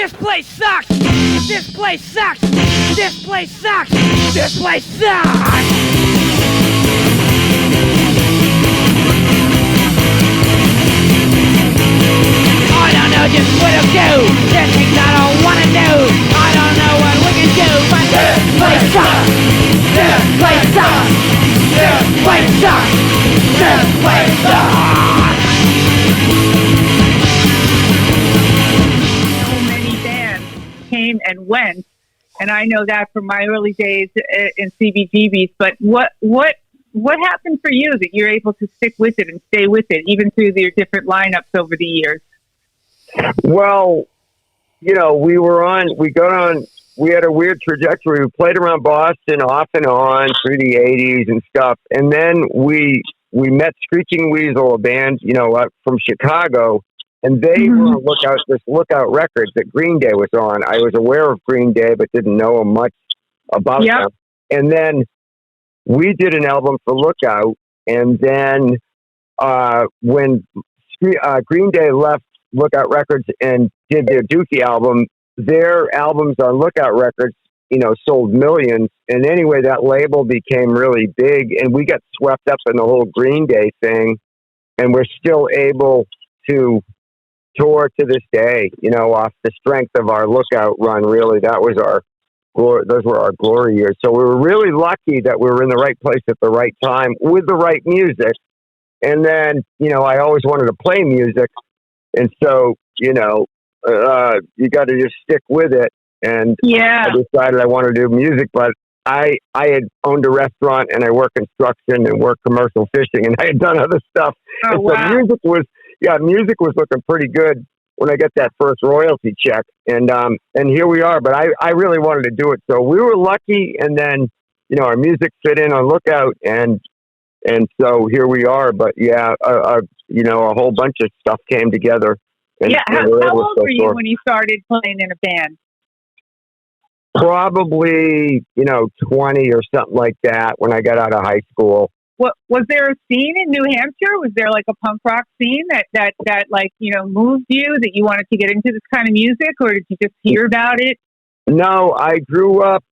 This place sucks! This place sucks! This place sucks! This place sucks! I don't know just what to do. There's things I don't wanna do. I don't know what we can do, but this place sucks. This place sucks. This place sucks. This place sucks. So many bands came and went, and I know that from my early days in CBGBs. But what happened for you that you're able to stick with it and stay with it, even through your different lineups over the years? Well, we had a weird trajectory. We played around Boston off and on through the 80s and stuff. And then we met Screeching Weasel, a band, from Chicago, and they were on Lookout Records that Green Day was on. I was aware of Green Day, but didn't know much about them. And then we did an album for Lookout. And then when Green Day left Lookout Records and did their Dookie album, their albums on Lookout Records, sold millions. And anyway, that label became really big, and we got swept up in the whole Green Day thing, and we're still able to tour to this day, off the strength of our Lookout run. Really, those were our glory years. So we were really lucky that we were in the right place at the right time with the right music. And then, I always wanted to play music. And so, you got to just stick with it. And I decided I wanted to do music, but I had owned a restaurant, and I worked construction and worked commercial fishing, and I had done other stuff. Oh, and so music was looking pretty good when I got that first royalty check. And here we are, but I really wanted to do it. So we were lucky. And then, our music fit in on Lookout, and so here we are. But a whole bunch of stuff came together. And how old were you when you started playing in a band? Probably, 20 or something like that when I got out of high school. What was there a scene in New Hampshire? Was there like a punk rock scene that moved you, that you wanted to get into this kind of music, or did you just hear about it? No, I grew up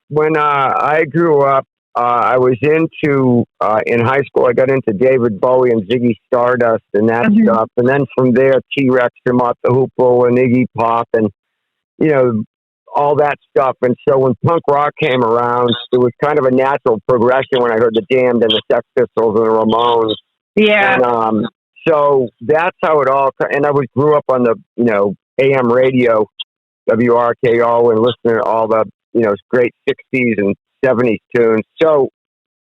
I was into, in high school, I got into David Bowie and Ziggy Stardust and that stuff. And then from there, T-Rex and Mott the Hoople and Iggy Pop and, all that stuff. And so when punk rock came around, it was kind of a natural progression when I heard the Damned and the Sex Pistols and the Ramones. Yeah. And, so that's how it all, and I grew up on the, AM radio, WRKO, and listening to all the, great 60s and 70s tunes. So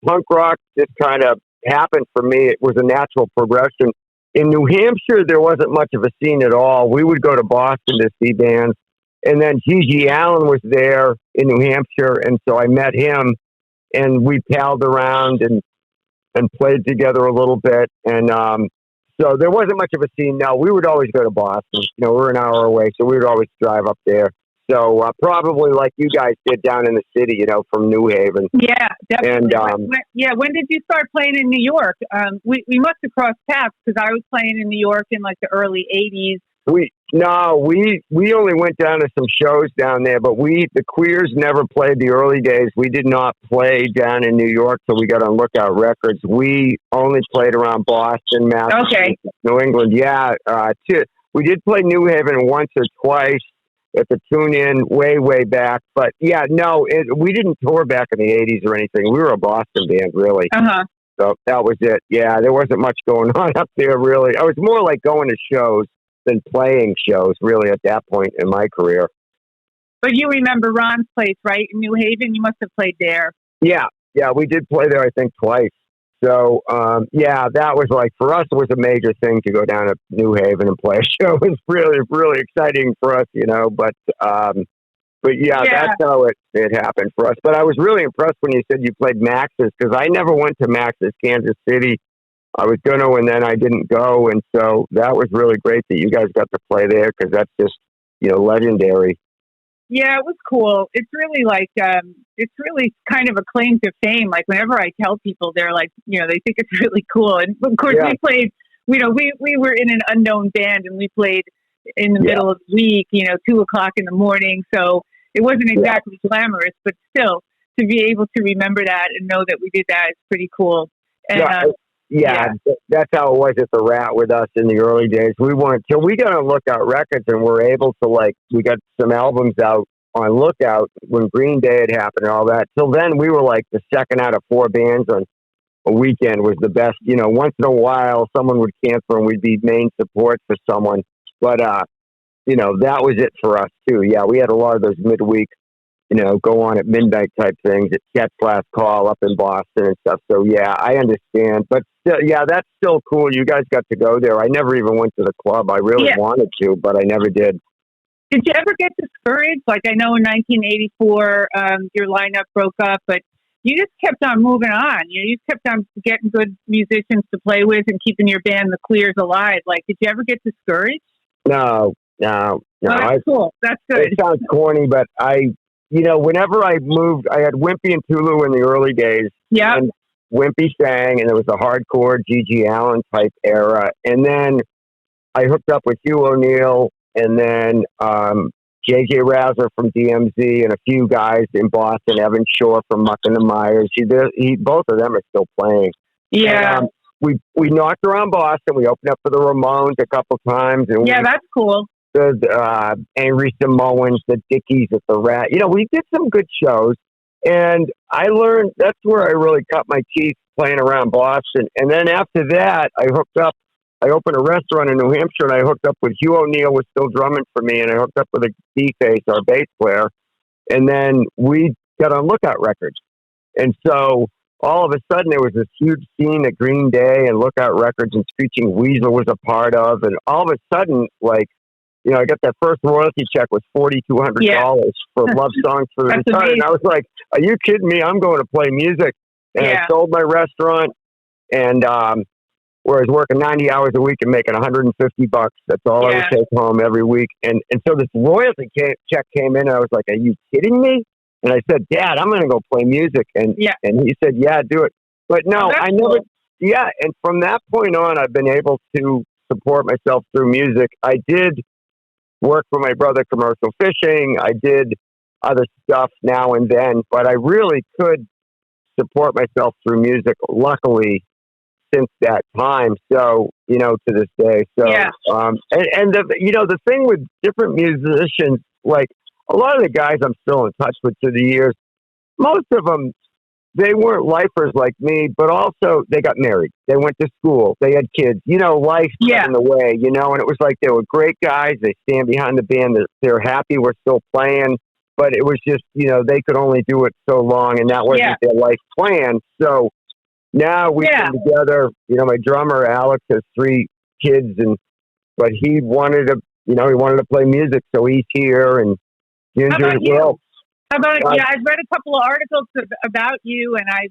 punk rock just kind of happened for me. It was a natural progression. In New Hampshire, there wasn't much of a scene at all. We would go to Boston to see bands. And then G.G. Allen was there in New Hampshire. And so I met him, and we palled around and played together a little bit. And so there wasn't much of a scene. No, we would always go to Boston. We're an hour away, so we would always drive up there. So probably like you guys did down in the city, from New Haven. Yeah, definitely. And, when did you start playing in New York? We must have crossed paths, because I was playing in New York in like the early 80s. We only went down to some shows down there, but the Queers never played the early days. We did not play down in New York till we got on Lookout Records. We only played around Boston, Massachusetts, New England. Yeah, we did play New Haven once or twice at the Tune-In way back. But yeah, no, we didn't tour back in the 80s or anything. We were a Boston band, really. So that was it. Yeah, there wasn't much going on up there, really. I was more like going to shows than playing shows, really, at that point in my career. But you remember Ron's place, right? In New Haven? You must have played there. Yeah, we did play there, I think, twice. So, that was like, for us, it was a major thing to go down to New Haven and play a show. It was really, really exciting for us, but that's how it happened for us. But I was really impressed when you said you played Max's, because I never went to Max's, Kansas City. I was going to, and then I didn't go. And so that was really great that you guys got to play there, because that's just, legendary. Yeah, it was cool. It's really it's really kind of a claim to fame. Like whenever I tell people, they're like, they think it's really cool. And of course we played, we were in an unknown band, and we played in the middle of the week, 2:00 in the morning. So it wasn't exactly glamorous, but still to be able to remember that and know that we did that is pretty cool. And, that's how it was at the Rat with us in the early days. We weren't till we got on Lookout Records and were able to we got some albums out on Lookout when Green Day had happened and all that. Till then, we were like the second out of 4 bands on a weekend was the best. Once in a while, someone would cancel and we'd be main support for someone. But, that was it for us too. Yeah, we had a lot of those midweek, go on at midnight type things at Cat's Last Call up in Boston and stuff. So yeah, I understand. But still, yeah, that's still cool. You guys got to go there. I never even went to the club. I really wanted to, but I never did. Did you ever get discouraged? Like I know in 1984, your lineup broke up, but you just kept on moving on. You just kept on getting good musicians to play with and keeping your band, the Clears, alive. Like, did you ever get discouraged? No. Oh, that's cool. That's good. It sounds corny, but whenever I moved, I had Wimpy and Tulu in the early days. Yeah. And Wimpy sang, and it was a hardcore G.G. Allen type era. And then I hooked up with Hugh O'Neill, and then J.J. Razzler from DMZ, and a few guys in Boston, Evan Shore from Muck and the Myers. Both of them are still playing. Yeah. And, we knocked around Boston. We opened up for the Ramones a couple times. And that's cool. The Angry Samoans, the Dickies at the Rat. We did some good shows. And I learned that's where I really cut my teeth playing around Boston. And then after that, I opened a restaurant in New Hampshire, and I hooked up with Hugh O'Neill, was still drumming for me, and I hooked up with a D-Face, our bass player. And then we got on Lookout Records. And so all of a sudden, there was this huge scene at Green Day and Lookout Records, and Screeching Weasel was a part of. And all of a sudden, I got that first royalty check was $4,200 for Love Songs for the Retired. And I was like, are you kidding me? I'm going to play music. And I sold my restaurant, and where I was working 90 hours a week and making $150. That's all I would take home every week. And so this royalty check came in, and I was like, are you kidding me? And I said, Dad, I'm going to go play music. And he said, yeah, do it. But no, I never, and from that point on, I've been able to support myself through music. I did work for my brother commercial fishing. I did other stuff now and then, but I really could support myself through music, luckily, since that time. So, to this day. So, and the thing with different musicians, like a lot of the guys I'm still in touch with through the years, most of them, they weren't lifers like me, but also they got married. They went to school. They had kids. Life got in the way, and it was like they were great guys. They stand behind the band. They're happy we're still playing, but it was just, they could only do it so long, and that wasn't their life plan. So now we come together. My drummer, Alex, has 3 kids, but he wanted to play music, so he's here, and Ginger as well. How about I've read a couple of articles about you, and I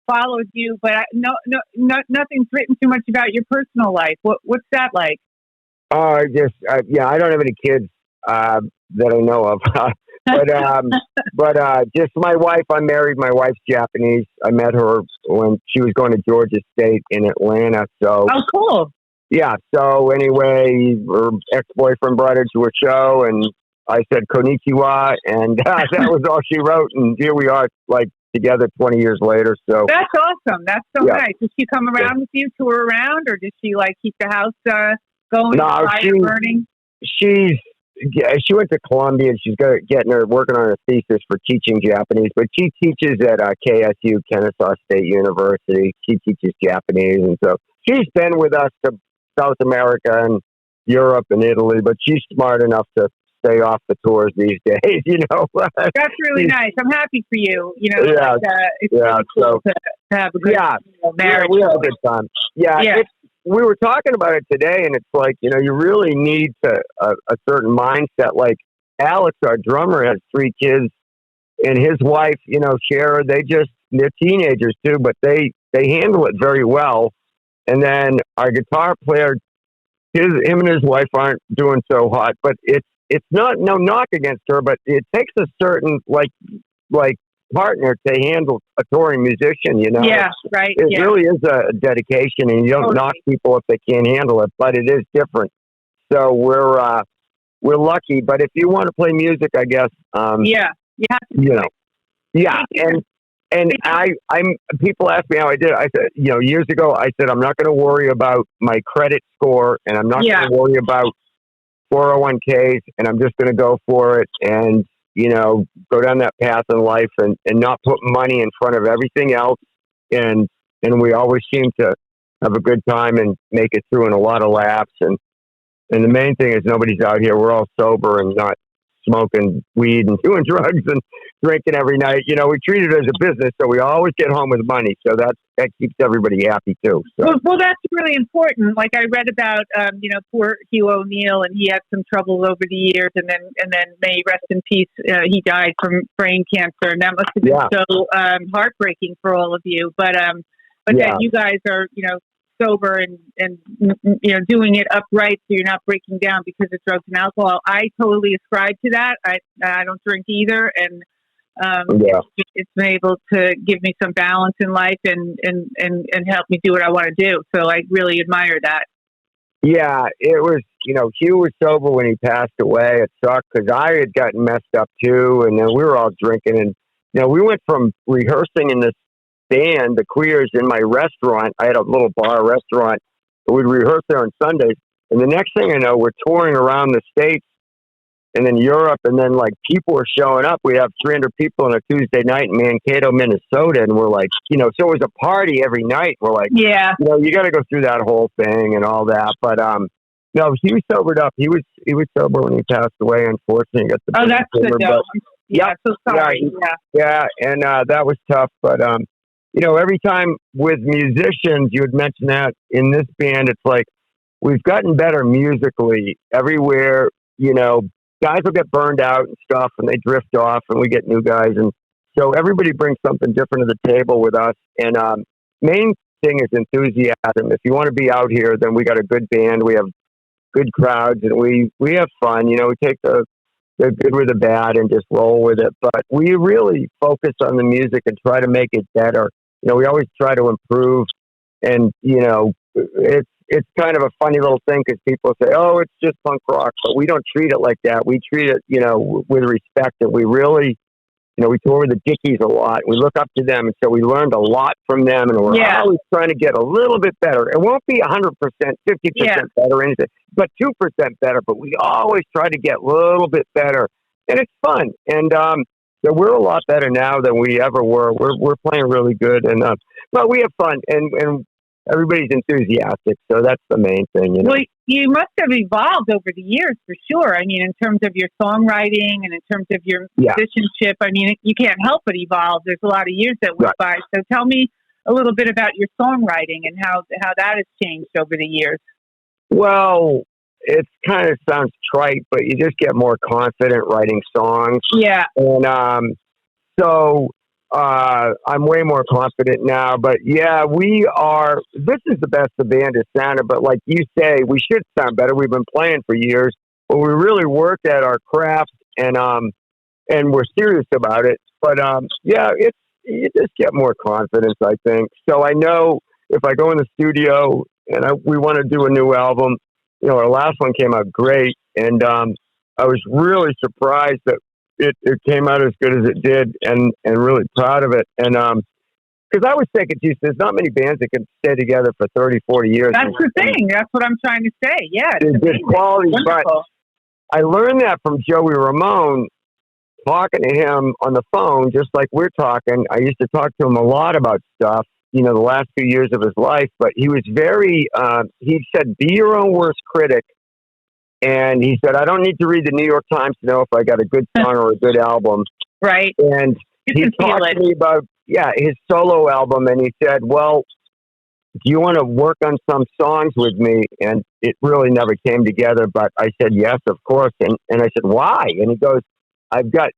followed you, but nothing's written too much about your personal life. What's that like? I don't have any kids that I know of, but just my wife. I'm married. My wife's Japanese. I met her when she was going to Georgia State in Atlanta. So cool. Yeah. So anyway, her ex-boyfriend brought her to a show, and I said konnichiwa, and that was all she wrote. And here we are, together 20 years later. So that's awesome. That's so nice. Does she come around with you, tour around, or does she keep the house going? No, burning? She went to Columbia, and she's working on a thesis for teaching Japanese. But she teaches at KSU, Kennesaw State University. She teaches Japanese, and so she's been with us to South America and Europe and Italy. But she's smart enough to stay off the tours these days, That's really nice. I'm happy for you. It's really cool to have a good marriage. We have a good time. We were talking about it today, and it's like, you really need a certain mindset. Like Alex, our drummer, has 3 kids, and his wife, Shara, they're teenagers too, but they handle it very well. And then our guitar player, him and his wife aren't doing so hot, but it's not no knock against her, but it takes a certain partner to handle a touring musician, Yeah, right. It really is a dedication, and you don't knock people if they can't handle it, but it is different. So we're we're lucky. But if you want to play music, I guess, yeah, you have to. You know, yeah, and I'm. People ask me how I did it. I said, years ago, I said I'm not going to worry about my credit score, and I'm not going to worry about 401ks, and I'm just going to go for it, and go down that path in life, and not put money in front of everything else, and we always seem to have a good time and make it through in a lot of laughs, and the main thing is nobody's out here. We're all sober and not smoking weed and doing drugs and drinking every night. We treat it as a business, so we always get home with money. So that keeps everybody happy too. So. Well, that's really important. Like I read about, poor Hugh O'Neill, and he had some trouble over the years, and then may he rest in peace. He died from brain cancer, and that must have been so heartbreaking for all of you. But that you guys are, sober and doing it upright, so you're not breaking down because of drugs and alcohol. I totally ascribe to that. I don't drink either, and it's been able to give me some balance in life and help me do what I want to do. So I really admire that. Yeah, it was. Hugh was sober when he passed away. It sucked because I had gotten messed up too, and then we were all drinking, and we went from rehearsing in this band, the Queers, in my restaurant. I had a little bar restaurant. We'd rehearse there on Sundays. And the next thing I know, we're touring around the States and then Europe. And then people are showing up. We have 300 people on a Tuesday night in Mankato, Minnesota. And we're like, so it was a party every night. We're like, you got to go through that whole thing and all that. But, no, he was sobered up. He was sober when he passed away, unfortunately. That's good, though. So sorry. Yeah. And that was tough. But, every time with musicians, you would mention that in this band, it's like we've gotten better musically everywhere. Guys will get burned out and stuff, and they drift off, and we get new guys. And so everybody brings something different to the table with us. And main thing is enthusiasm. If you want to be out here, then we got a good band. We have good crowds, and we have fun. We take the good with the bad and just roll with it. But we really focus on the music and try to make it better. We always try to improve, and it's kind of a funny little thing because people say, "Oh, it's just punk rock," but we don't treat it like that. We treat it, with respect. And we really, we tour with the Dickies a lot. We look up to them, and so we learned a lot from them, and we're always trying to get a little bit better. It won't be 100%, 50% better, or anything, but 2% better. But we always try to get a little bit better, and it's fun. And so we're a lot better now than we ever were. We're playing really good, and but we have fun, and everybody's enthusiastic. So that's the main thing. Well, you must have evolved over the years for sure. I mean, in terms of your songwriting and in terms of your musicianship, I mean, you can't help but evolve. There's a lot of years that went by. So tell me a little bit about your songwriting and how that has changed over the years. Well, it kind of sounds trite, but you just get more confident writing songs. Yeah. And so I'm way more confident now. But yeah, this is the best the band has sounded. But like you say, we should sound better. We've been playing for years, but we really worked at our craft, and we're serious about it. But you just get more confidence, I think. So I know if I go in the studio and we want to do a new album, our last one came out great, and I was really surprised that it came out as good as it did, and really proud of it. And because I was thinking, geez, there's not many bands that can stay together for 30, 40 years. That's the thing. That's what I'm trying to say. Yeah, it's good quality. But I learned that from Joey Ramone, talking to him on the phone, just like we're talking. I used to talk to him a lot about stuff, the last few years of his life, but he was very, he said, be your own worst critic. And he said, I don't need to read the New York Times to know if I got a good song or a good album. Right. And he talked to me about, his solo album. And he said, well, do you want to work on some songs with me? And it really never came together, but I said, yes, of course. And I said, why? And he goes, I've got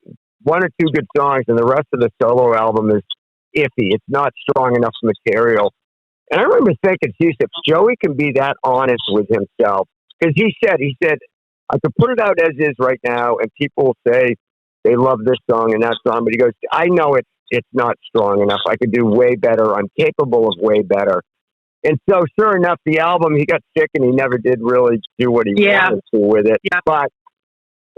one or two good songs, and the rest of the solo album is iffy. It's not strong enough material. And I remember thinking, geez, if Joey can be that honest with himself, because he said, I could put it out as is right now, and people will say they love this song and that song, but he goes, I know it's not strong enough. I could do way better. I'm capable of way better. And so, sure enough, the album, he got sick, and he never did really do what he wanted to with it. Yeah. But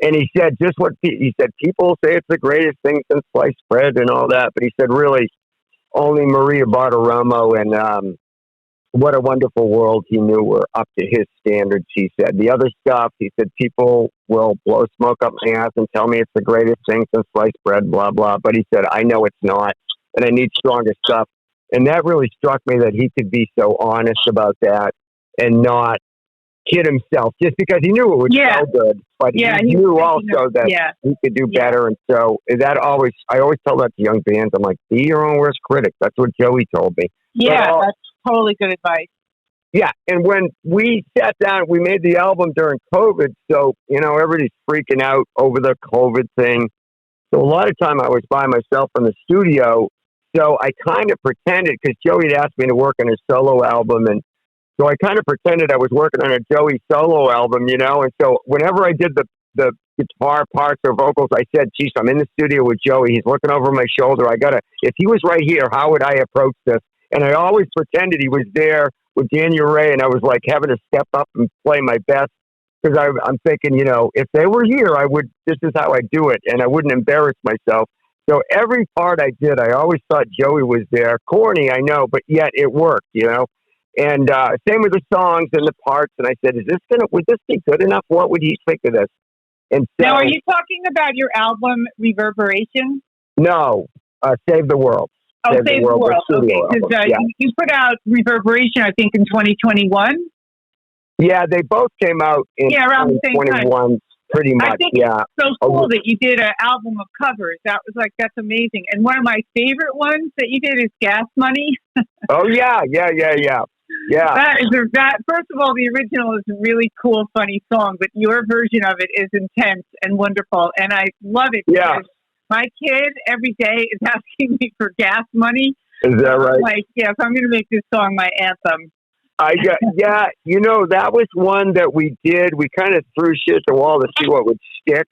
And he said, he said, people say it's the greatest thing since sliced bread and all that. But he said, really, only Maria Bartiromo and What a Wonderful World he knew were up to his standards, he said. The other stuff, he said, people will blow smoke up my ass and tell me it's the greatest thing since sliced bread, blah, blah. But he said, I know it's not, and I need stronger stuff. And that really struck me that he could be so honest about that and not kid himself just because he knew it would sell good. But he knew also that he could do better. And so I always tell that to young bands. I'm like, be your own worst critic. That's what Joey told me. Yeah, that's totally good advice. Yeah, and when we sat down, we made the album during COVID, so, everybody's freaking out over the COVID thing. So a lot of time I was by myself in the studio, so I kind of pretended, because Joey had asked me to work on his solo album, and so I kind of pretended I was working on a Joey solo album, and so whenever I did the guitar parts or vocals, I said, geez, I'm in the studio with Joey, he's looking over my shoulder, if he was right here, how would I approach this? And I always pretended he was there with Dan Uray, and I was like having to step up and play my best because I'm thinking, if they were here, this is how I do it, and I wouldn't embarrass myself. So every part I did, I always thought Joey was there. Corny, I know, but yet it worked, And same with the songs and the parts. And I said, would this be good enough? What would he think of this? And so, now, are you talking about your album Reverberation? No, Save the World. Oh, Save the World. Okay, because you put out Reverberation, I think, in 2021. Yeah, they both came out in around the same 2021, time. pretty much. I think it's so cool that you did an album of covers. That's amazing. And one of my favorite ones that you did is Gas Money. Oh yeah. That first of all, the original is a really cool, funny song, but your version of it is intense and wonderful, and I love it. Yeah. My kid every day is asking me for gas money. Is that right? Like, yes, I'm going to make this song my anthem. That was one that we did. We kind of threw shit at the wall to see what would stick.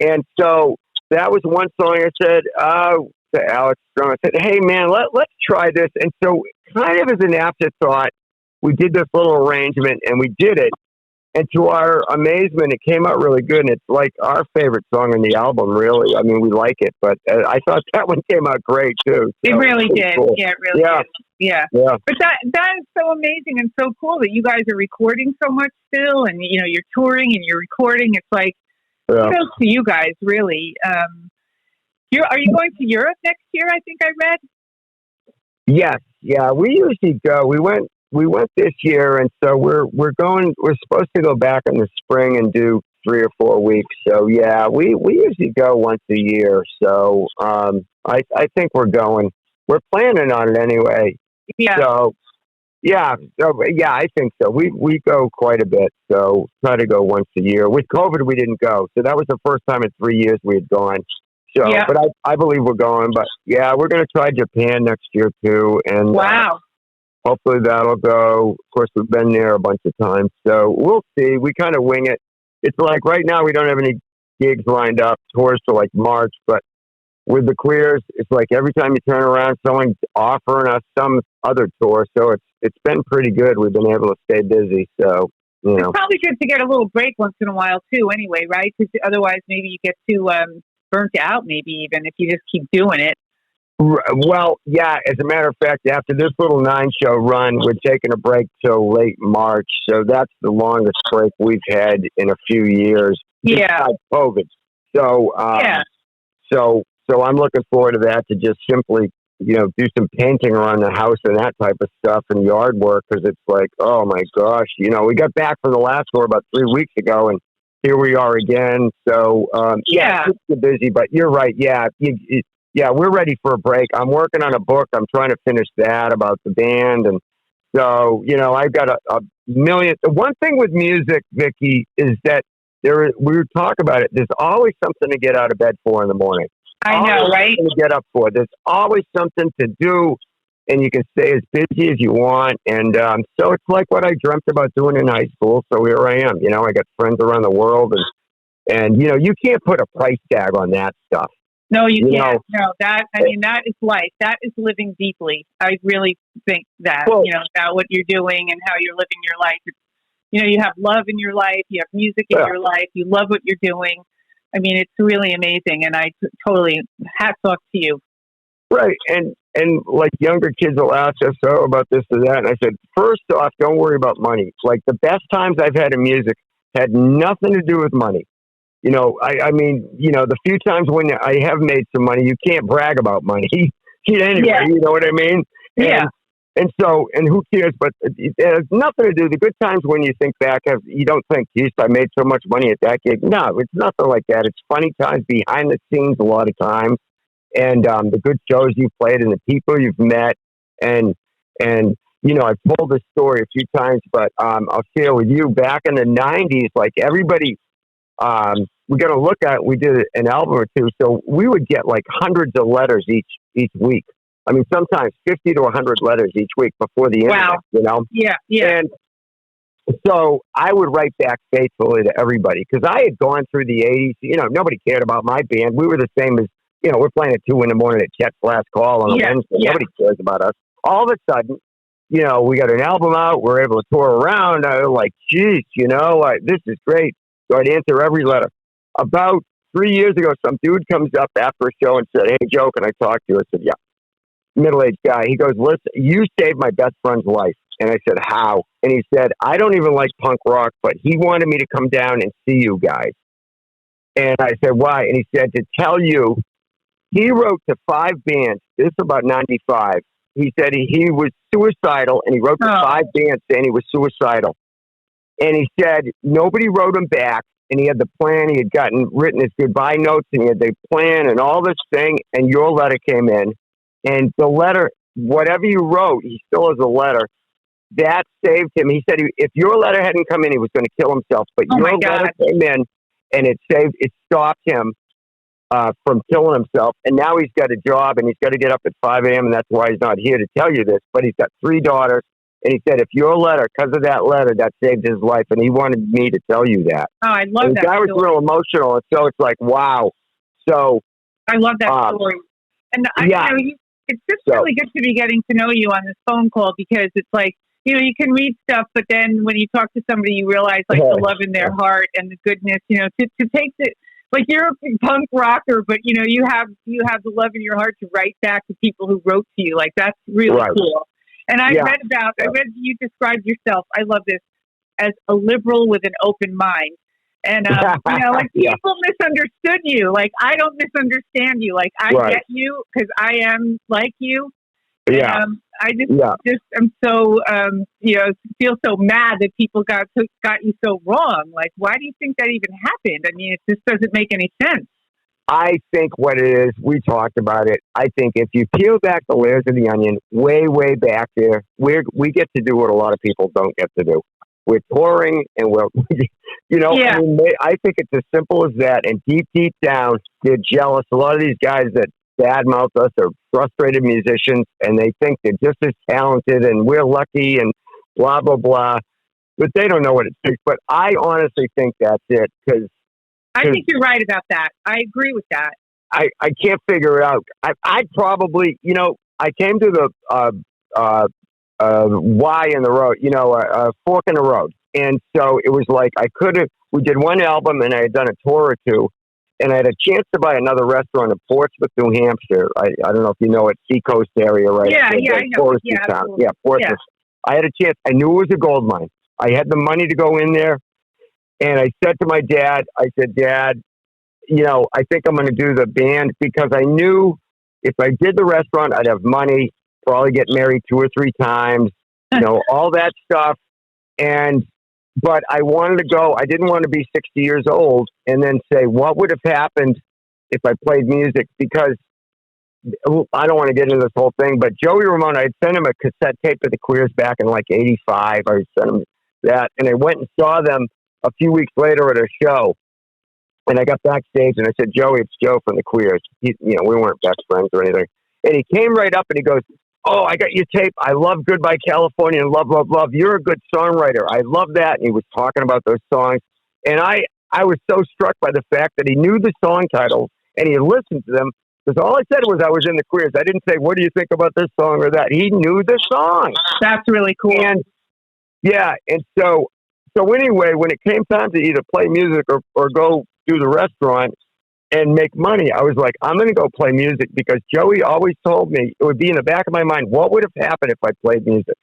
And so that was one song I said, to Alex Strong, I said, hey man, let's try this. And so kind of as an afterthought, we did this little arrangement and we did it. And to our amazement, it came out really good. And it's like our favorite song on the album, really. I mean, we like it, but I thought that one came out great, too. So it really did. Cool. Yeah, it really did. Yeah. But that is so amazing and so cool that you guys are recording so much still. And, you're touring and you're recording. It's like, kudos to you guys, really. Are you going to Europe next year, I think I read? Yes. Yeah, we usually go. We went this year, and so we're supposed to go back in the spring and do 3 or 4 weeks. So yeah, we usually go once a year. So I think we're planning on it anyway. Yeah. So yeah, I think so. We go quite a bit. So try to go once a year. With COVID, we didn't go, so that was the first time in 3 years we had gone. So, but I believe we're going. But yeah, we're going to try Japan next year too. And wow. Hopefully that'll go. Of course, we've been there a bunch of times, so we'll see. We kind of wing it. It's like right now we don't have any gigs lined up, tours till like March, but with the Queers, it's like every time you turn around, someone's offering us some other tour. So it's been pretty good. We've been able to stay busy. So, It's probably good to get a little break once in a while too, anyway, right? Because otherwise maybe you get too burnt out, maybe even if you just keep doing it. Well, yeah, as a matter of fact, after this little 9-show run, we're taking a break till late March. So that's the longest break we've had in a few years. Yeah. COVID. So, so I'm looking forward to that, to just simply, do some painting around the house and that type of stuff and yard work. Cause it's like, oh my gosh, we got back from the last tour about 3 weeks ago and here we are again. So, it's busy, but you're right. Yeah. Yeah, we're ready for a break. I'm working on a book. I'm trying to finish that about the band. And so, I've got a million. The one thing with music, Vicki, is that we talk about it. There's always something to get out of bed for in the morning. I know, right? To get up for. There's always something to do, and you can stay as busy as you want. And so it's like what I dreamt about doing in high school. So here I am. I got friends around the world, and you can't put a price tag on that stuff. No, you can't. No, that is life. That is living deeply. I really think that, about what you're doing and how you're living your life. You have love in your life. You have music in your life. You love what you're doing. I mean, it's really amazing, and totally hats off to you. Right. And like younger kids will ask us, oh, about this or that. And I said, first off, don't worry about money. Like the best times I've had in music had nothing to do with money. You know, I mean, you know, the few times when I have made some money, you can't brag about money anyway. Yeah. You know what I mean? Yeah. And who cares? But it has nothing to do. The good times when you think back, you don't think, geez, I made so much money at that gig. No, it's nothing like that. It's funny times behind the scenes a lot of times. And the good shows you've played and the people you've met. And you know, I've told this story a few times, but I'll share with you. Back in the 90s, like everybody, we got to look at, we did an album or two, so we would get like hundreds of letters each week. I mean, sometimes 50 to 100 letters each week before the internet, wow. You know? Yeah, yeah. And so I would write back faithfully to everybody because I had gone through the 80s. You know, nobody cared about my band. We were the same as, you know, we're playing at 2 a.m. at Chet's Last Call on a Wednesday. Yeah. Nobody cares about us. All of a sudden, you know, we got an album out. We're able to tour around. I was like, geez, you know, this is great. So I'd answer every letter. About 3 years ago, some dude comes up after a show and said, hey, Joe, can I talk to you? I said, yeah. Middle-aged guy. He goes, listen, you saved my best friend's life. And I said, how? And he said, I don't even like punk rock, but he wanted me to come down and see you guys. And I said, why? And he said, to tell you, he wrote to 5 bands. This is about 95. He said he was suicidal, and he wrote to 5 bands saying he was suicidal. And he said nobody wrote him back, and he had the plan. He had written his goodbye notes, and he had the plan and all this thing, and your letter came in. And the letter, whatever you wrote, he still has a letter. That saved him. He said if your letter hadn't come in, he was going to kill himself. But your letter came in, and it stopped him from killing himself. And now he's got a job, and he's got to get up at 5 a.m., and that's why he's not here to tell you this. But he's got 3 daughters. And he said, if your letter, because of that letter, that saved his life. And he wanted me to tell you that. Oh, I love that. I was real emotional. And so it's like, wow. So I love that story. And it's just really good to be getting to know you on this phone call because it's like, you know, you can read stuff, but then when you talk to somebody, you realize like the love in their heart and the goodness, you know, to take the, like you're a punk rocker, but you know, you have the love in your heart to write back to people who wrote to you. Like that's really cool. And I read you described yourself. I love this as a liberal with an open mind. And, you know, like people misunderstood you. Like, I don't misunderstand you. Like, I get you because I am like you. Yeah. And, I just am so, you know, feel so mad that people got you so wrong. Like, why do you think that even happened? I mean, it just doesn't make any sense. I think what it is, we talked about it. I think if you peel back the layers of the onion, way, way back there, we get to do what a lot of people don't get to do. We're touring and you know, I mean, I think it's as simple as that. And deep, deep down, they're jealous. A lot of these guys that badmouth us are frustrated musicians and they think they're just as talented and we're lucky and blah, blah, blah. But they don't know what it takes. But I honestly think that's it because I think you're right about that. I agree with that. I can't figure it out. I'd probably, you know, I came to the Y in the road, you know, a fork in the road. And so it was like we did one album and I had done a tour or two. And I had a chance to buy another restaurant in Portsmouth, New Hampshire. I don't know if you know it, Seacoast area, right? Yeah, I know. Yeah, Portsmouth. Yeah. I had a chance. I knew it was a gold mine. I had the money to go in there. And I said to my dad, Dad, you know, I think I'm going to do the band because I knew if I did the restaurant, I'd have money, probably get married 2 or 3 times, you know, all that stuff. But I wanted to go, I didn't want to be 60 years old and then say, what would have happened if I played music? Because I don't want to get into this whole thing, but Joey Ramone, I had sent him a cassette tape of the Queers back in like 85. I sent him that and I went and saw them a few weeks later at a show. And I got backstage and I said, Joey, it's Joe from the Queers. You know, we weren't best friends or anything. And he came right up and he goes, oh, I got your tape. I love Goodbye California and Love, Love, Love. You're a good songwriter. I love that. And he was talking about those songs. And I was so struck by the fact that he knew the song titles and he listened to them. Because all I said was I was in the Queers. I didn't say, what do you think about this song or that? He knew the song. That's really cool. And yeah. And so anyway, when it came time to either play music or go do the restaurant and make money. I was like, I'm going to go play music because Joey always told me, it would be in the back of my mind, what would have happened if I played music?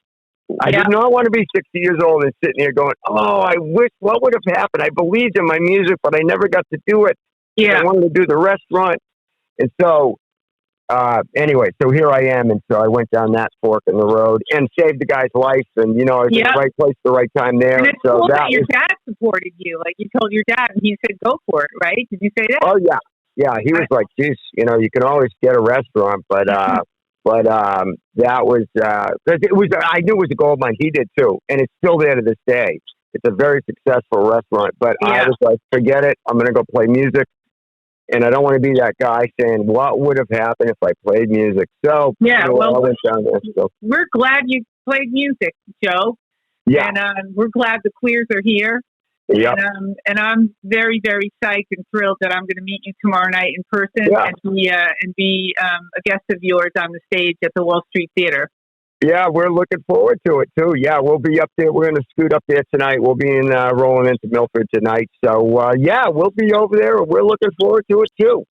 I did not want to be 60 years old and sitting here going, oh, I wish, what would have happened? I believed in my music, but I never got to do it. Yeah. I wanted to do the restaurant. And so, anyway, so here I am. And so I went down that fork in the road and saved the guy's life. And, you know, I was in the right place at the right time there. And it's so cool that your dad supported you. Like, you told your dad and he said, go for it, right? Did you say that? Oh, yeah. Yeah. He was like, geez, you know, you can always get a restaurant, but that was, cause it was, I knew it was a gold mine. He did too. And it's still there to this day. It's a very successful restaurant, but I was like, forget it. I'm going to go play music. And I don't want to be that guy saying, what would have happened if I played music? So, yeah, I went down there, so. We're glad you played music, Joe. Yeah. And we're glad the Queers are here. Yeah. And I'm very, very psyched and thrilled that I'm going to meet you tomorrow night in person and be a guest of yours on the stage at the Wall Street Theater. Yeah, we're looking forward to it too. Yeah, we'll be up there. We're going to scoot up there tonight. We'll be rolling into Milford tonight. So we'll be over there. We're looking forward to it too.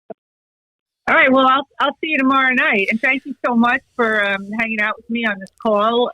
All right. Well, I'll see you tomorrow night. And thank you so much for hanging out with me on this call.